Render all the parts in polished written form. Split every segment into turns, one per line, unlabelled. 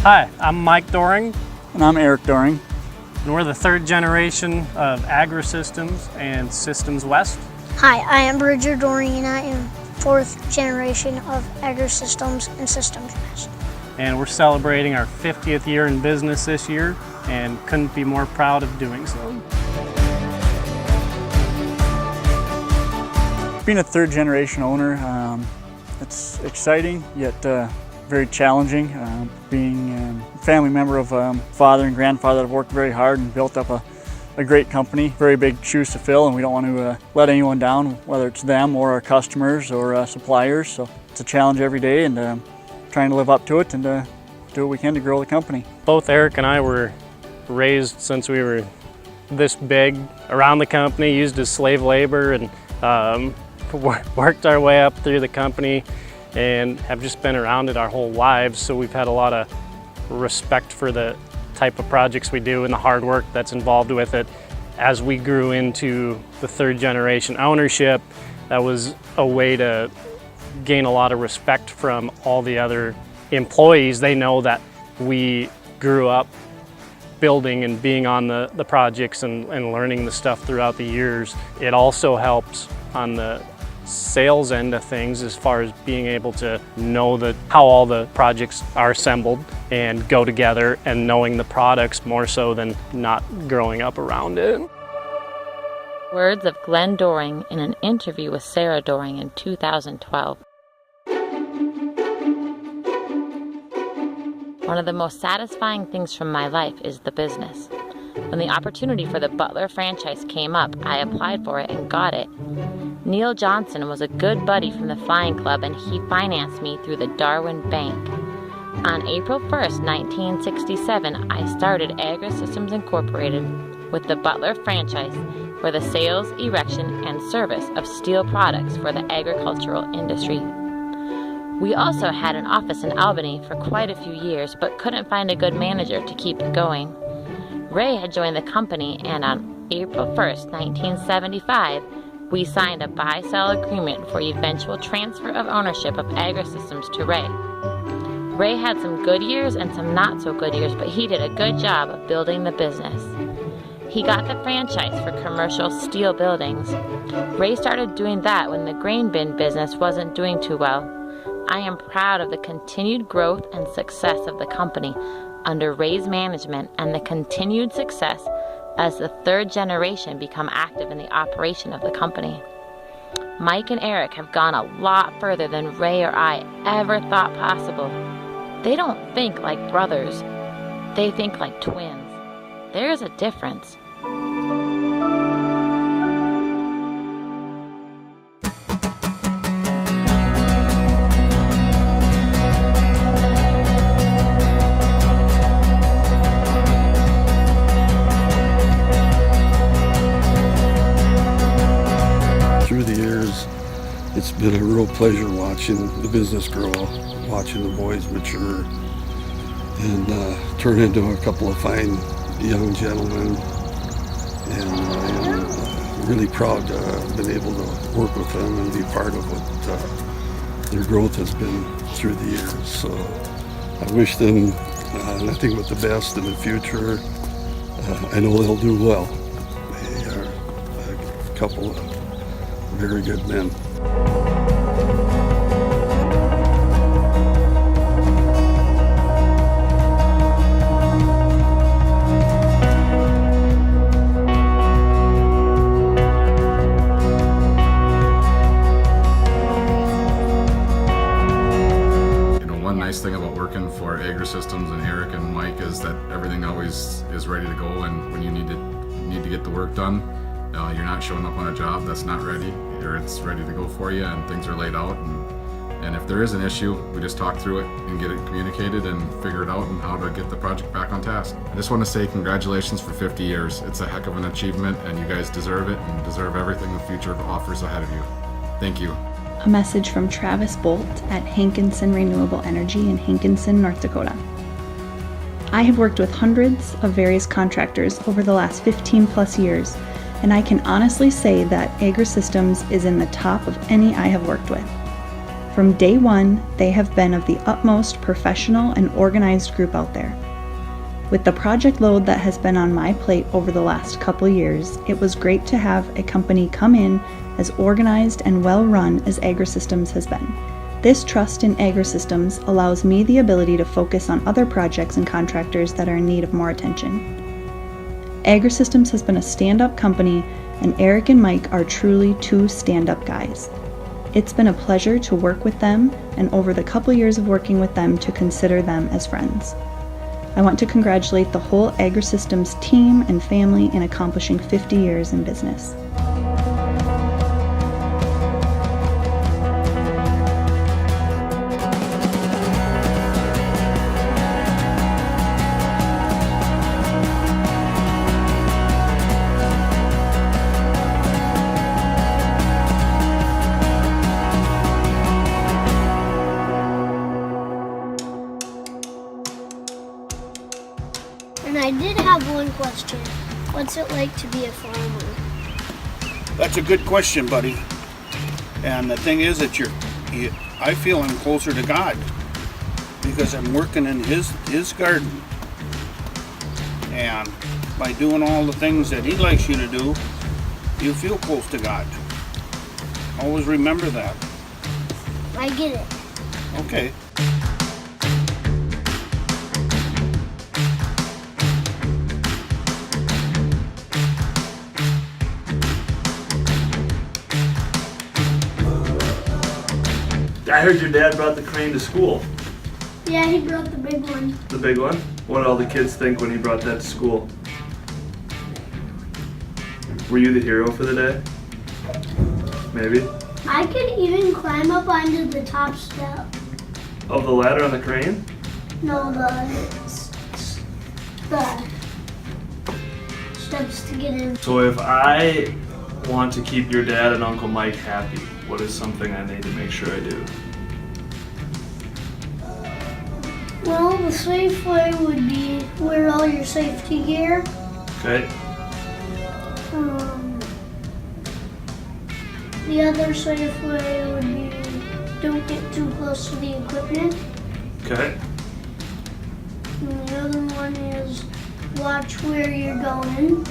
Hi, I'm Mike Doring,
And I'm Eric Doring.
and we're the third generation of Agri Systems and Systems West.
Hi, I am Bridger Doring and I am fourth generation of Agri Systems and Systems West.
And we're celebrating our 50th year in business this year and couldn't be more proud of doing so.
Being a third generation owner, it's exciting yet very challenging. Being a family member of father and grandfather that have worked very hard and built up a great company. Very big shoes to fill, and we don't want to let anyone down, whether it's them or our customers or suppliers. So it's a challenge every day, and trying to live up to it and do what we can to grow the company.
Both Eric and I were raised since we were this big around the company, used as slave labor, and worked our way up through the company and have just been around it our whole lives. So we've had a lot of respect for the type of projects we do and the hard work that's involved with it. As we grew into the third generation ownership, that was a way to gain a lot of respect from all the other employees. They know that we grew up building and being on the projects and learning the stuff throughout the years. It also helps on the sales end of things as far as being able to know how all the projects are assembled and go together, and knowing the products more so than not growing up around it.
Words of Glenn Doring in an interview with Sarah Doring in 2012. One of the most satisfying things from my life is the business. When the opportunity for the Butler franchise came up, I applied for it and got it. Neil Johnson was a good buddy from the Flying Club, and he financed me through the Darwin Bank. On April 1st, 1967, I started Agri Systems Incorporated with the Butler franchise for the sales, erection, and service of steel products for the agricultural industry. We also had an office in Albany for quite a few years, but couldn't find a good manager to keep it going. Ray had joined the company, and on April 1st, 1975, we signed a buy-sell agreement for eventual transfer of ownership of Agri Systems to Ray. Ray had some good years and some not so good years, but he did a good job of building the business. He got the franchise for commercial steel buildings. Ray started doing that when the grain bin business wasn't doing too well. I am proud of the continued growth and success of the company under Ray's management, and the continued success as the third generation become active in the operation of the company. Mike and Eric have gone a lot further than Ray or I ever thought possible. They don't think like brothers, they think like twins. There's a difference.
Through the years, it's been a real pleasure watching the business grow, watching the boys mature and turn into a couple of fine young gentlemen. And I'm really proud to have been able to work with them and be part of what their growth has been through the years. So I wish them nothing but the best in the future. I know they'll do well. They are a couple of very good men.
One nice thing about working for Agri Systems and Eric and Mike is that everything always is ready to go, and when you need to get the work done, you're not showing up on a job that's not ready, or it's ready to go for you, and things are laid out, and if there is an issue, we just talk through it and get it communicated and figure it out and how to get the project back on task. I just want to say congratulations for 50 years. It's a heck of an achievement, and you guys deserve it and deserve everything the future offers ahead of you. Thank you.
A message from Travis Bolt at Hankinson Renewable Energy in Hankinson, North Dakota. I have worked with hundreds of various contractors over the last 15 plus years, and I can honestly say that Agri Systems is in the top of any I have worked with. From day one, they have been of the utmost professional and organized group out there. With the project load that has been on my plate over the last couple years, it was great to have a company come in as organized and well run as Agri Systems has been. This trust in Agri Systems allows me the ability to focus on other projects and contractors that are in need of more attention. Agri Systems has been a stand-up company, and Eric and Mike are truly two stand-up guys. It's been a pleasure to work with them, and over the couple years of working with them, to consider them as friends. I want to congratulate the whole Agri Systems team and family in accomplishing 50 years in business.
And I did have one question. What's it like to be a farmer?
That's a good question, buddy. And the thing is that I feel I'm closer to God because I'm working in His garden. And by doing all the things that He likes you to do, you feel close to God. Always remember that.
I get it.
Okay.
I heard your dad brought the crane to school.
Yeah, he brought the big one.
The big one? What did all the kids think when he brought that to school? Were you the hero for the day? Maybe?
I could even climb up onto the top step.
Of the ladder on the crane?
No, the steps to get in.
So if I want to keep your dad and Uncle Mike happy, what is something I need to make sure I do?
Well, the safe way would be wear all your safety gear.
Okay?
The other safe way would be don't get too close to the equipment.
Okay?
And the other one is watch where you're going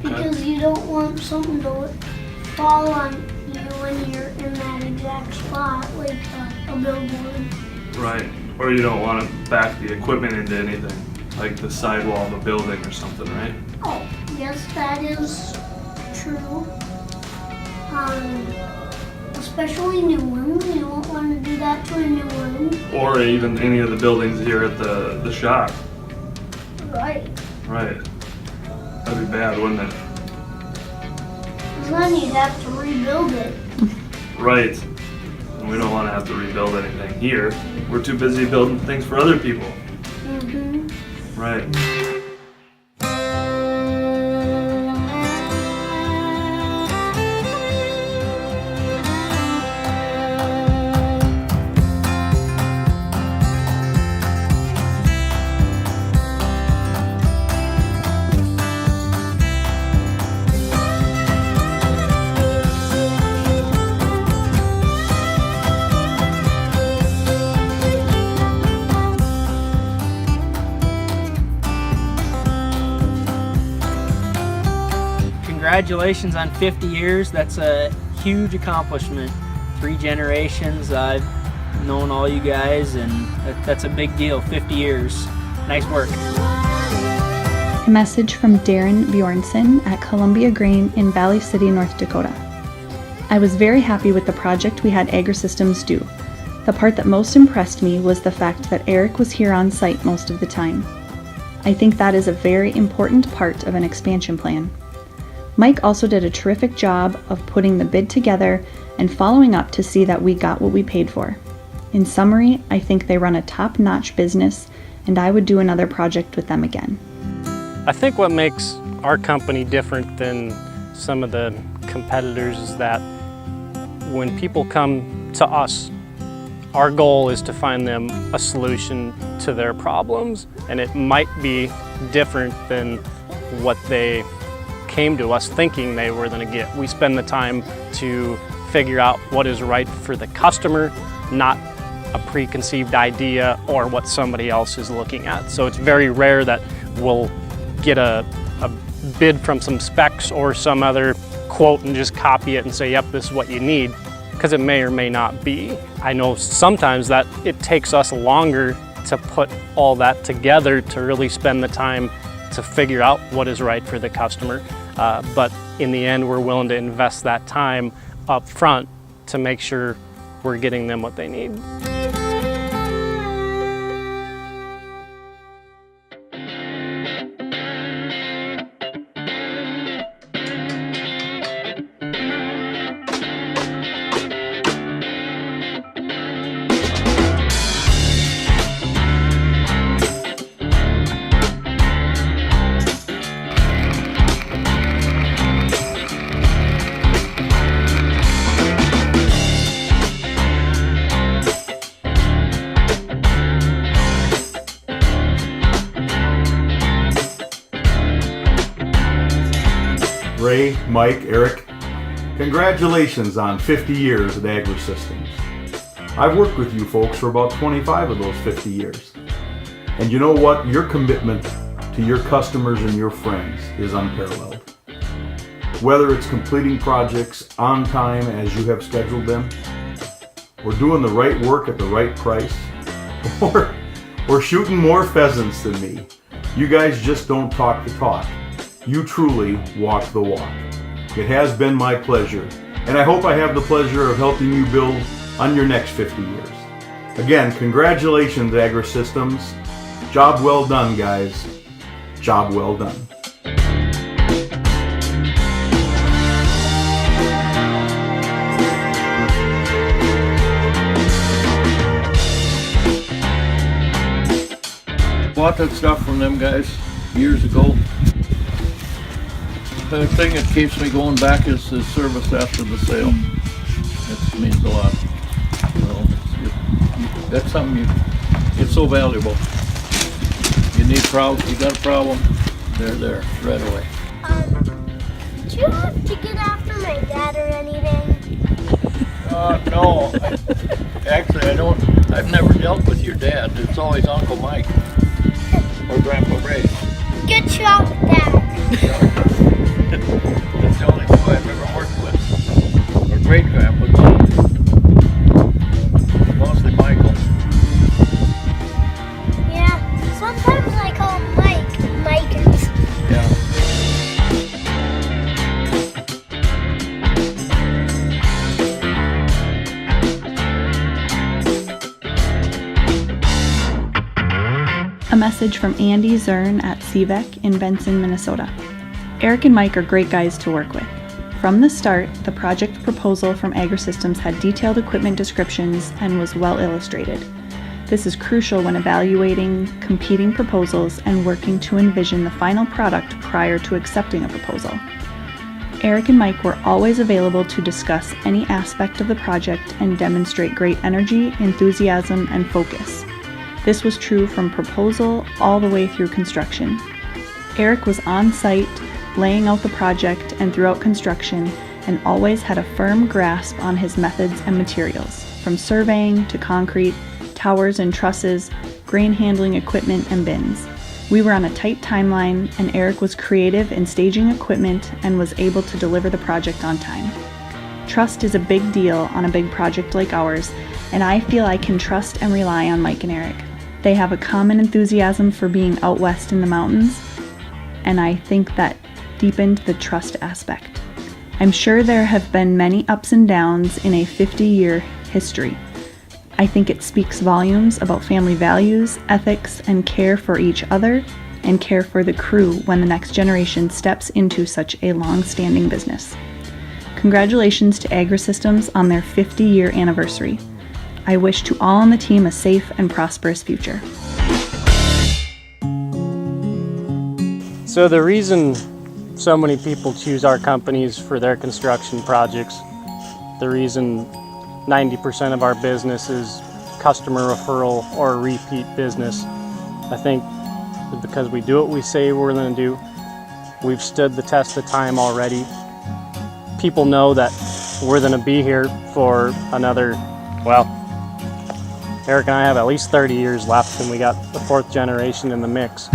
because you don't want something to fall on you when you're in that exact spot, like a billboard.
Right. Or you don't want to back the equipment into anything, like the sidewall of a building or something, right?
Oh, yes, that is true. Especially new ones. You won't want to do that to a new one.
Or even any of the buildings here at the shop.
Right.
Right. That'd be bad, wouldn't it?
Because then you'd have to rebuild it.
Right. And we don't want to have to rebuild anything here. We're too busy building things for other people.
Mm-hmm.
Right.
Congratulations on 50 years. That's a huge accomplishment. 3 generations. I've known all you guys, and that's a big deal. 50 years. Nice work.
A message from Darren Bjornson at Columbia Grain in Valley City, North Dakota. I was very happy with the project we had Agri Systems do. The part that most impressed me was the fact that Eric was here on site most of the time. I think that is a very important part of an expansion plan. Mike also did a terrific job of putting the bid together and following up to see that we got what we paid for. In summary, I think they run a top-notch business, and I would do another project with them again.
I think what makes our company different than some of the competitors is that when people come to us, our goal is to find them a solution to their problems, and it might be different than what they came to us thinking they were going to get. We spend the time to figure out what is right for the customer, not a preconceived idea or what somebody else is looking at. So it's very rare that we'll get a bid from some specs or some other quote and just copy it and say, yep, this is what you need, because it may or may not be. I know sometimes that it takes us longer to put all that together to really spend the time to figure out what is right for the customer. But in the end, we're willing to invest that time up front to make sure we're getting them what they need.
Ray, Mike, Eric, congratulations on 50 years at Agri Systems. I've worked with you folks for about 25 of those 50 years. And you know what? Your commitment to your customers and your friends is unparalleled. Whether it's completing projects on time as you have scheduled them, or doing the right work at the right price, or shooting more pheasants than me, you guys just don't talk the talk. You truly walk the walk. It has been my pleasure, and I hope I have the pleasure of helping you build on your next 50 years. Again, congratulations, Agri Systems. Job well done, guys. Job well done.
Bought that stuff from them guys years ago. The thing that keeps me going back is the service after the sale. It means a lot. You know, that's something it's so valuable. You need problems, you got a problem, they're there right away.
Do you have to get after my dad or anything?
No. Actually, I don't. I've never dealt with your dad. It's always Uncle Mike or Grandpa Ray.
Get you out with that.
That's the only two I've ever worked with. Or great grandpa, mostly Michael.
Yeah, sometimes I call him Mikers.
Yeah.
A message from Andy Zern at CVEC in Benson, Minnesota. Eric and Mike are great guys to work with. From the start, the project proposal from Agri Systems had detailed equipment descriptions and was well illustrated. This is crucial when evaluating competing proposals and working to envision the final product prior to accepting a proposal. Eric and Mike were always available to discuss any aspect of the project and demonstrate great energy, enthusiasm, and focus. This was true from proposal all the way through construction. Eric was on site, laying out the project and throughout construction, and always had a firm grasp on his methods and materials, from surveying to concrete, towers and trusses, grain handling equipment and bins. We were on a tight timeline, and Eric was creative in staging equipment and was able to deliver the project on time. Trust is a big deal on a big project like ours, and I feel I can trust and rely on Mike and Eric. They have a common enthusiasm for being out west in the mountains, and I think that deepened the trust aspect. I'm sure there have been many ups and downs in a 50-year history. I think it speaks volumes about family values, ethics, and care for each other, and care for the crew when the next generation steps into such a long-standing business. Congratulations to Agri Systems on their 50-year anniversary. I wish to all on the team a safe and prosperous future.
So the reason so many people choose our companies for their construction projects, the reason 90% of our business is customer referral or repeat business, I think is because we do what we say we're going to do. We've stood the test of time already. People know that we're going to be here for another, well, Eric and I have at least 30 years left, and we got the 4th generation in the mix.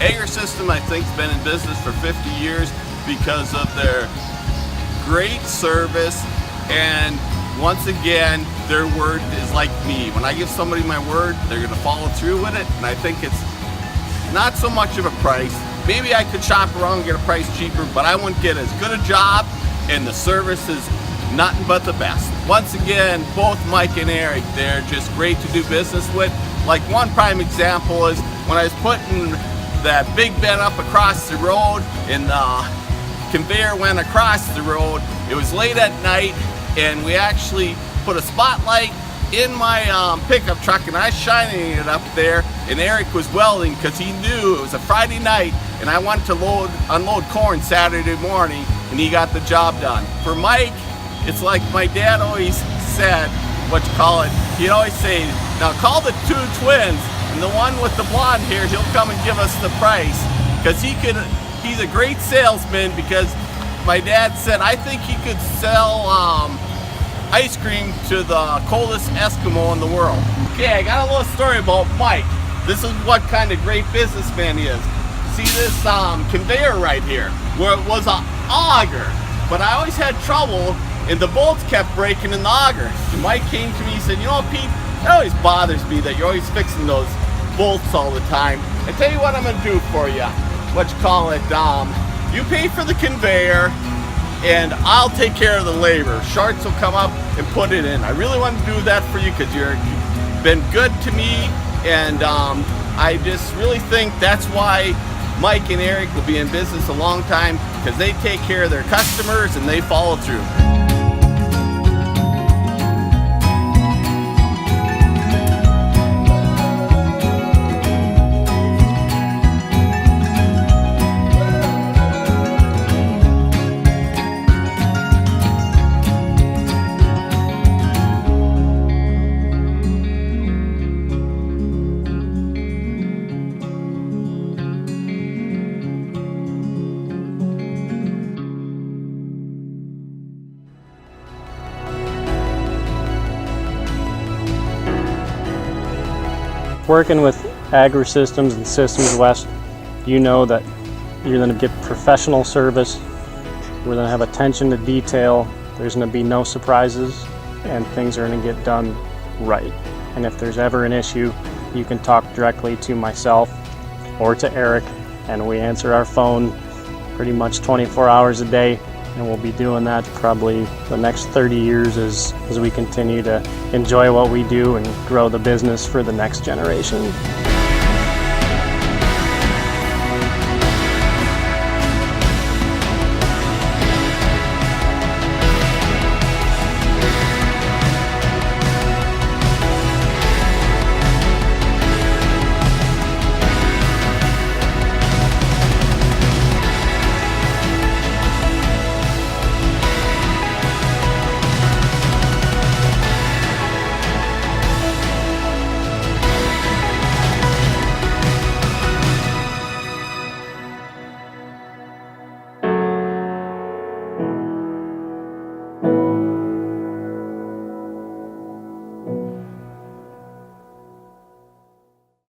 Agri Systems, I think, has been in business for 50 years because of their great service, and once again, their word is like me. When I give somebody my word, they're going to follow through with it, and I think it's not so much of a price. Maybe I could shop around and get a price cheaper, but I wouldn't get as good a job, and the service is nothing but the best. Once again, both Mike and Eric, they're just great to do business with. Like one prime example is when I was putting that big bin up across the road and the conveyor went across the road. It was late at night, and we actually put a spotlight in my pickup truck, and I was shining it up there, and Eric was welding because he knew it was a Friday night and I wanted to unload corn Saturday morning, and he got the job done. For Mike, it's like my dad always said, he'd always say, now call the 2 twins, and the one with the blonde hair, he'll come and give us the price, because he's a great salesman, because my dad said, I think he could sell ice cream to the coldest Eskimo in the world. Okay, I got a little story about Mike. This is what kind of great businessman he is. See this conveyor right here, where it was an auger, but I always had trouble, and the bolts kept breaking in the auger. And Mike came to me and said, you know, Pete, it always bothers me that you're always fixing those bolts all the time. I tell you what I'm gonna do for you. You pay for the conveyor, and I'll take care of the labor. Sharks will come up and put it in. I really want to do that for you because you've been good to me, and I just really think that's why Mike and Eric will be in business a long time, because they take care of their customers and they follow through.
Working with Agri Systems and Systems West, you know that you're going to get professional service. We're going to have attention to detail. There's going to be no surprises, and things are going to get done right. And if there's ever an issue, you can talk directly to myself or to Eric, and we answer our phone pretty much 24 hours a day. And we'll be doing that probably the next 30 years as we continue to enjoy what we do and grow the business for the next generation.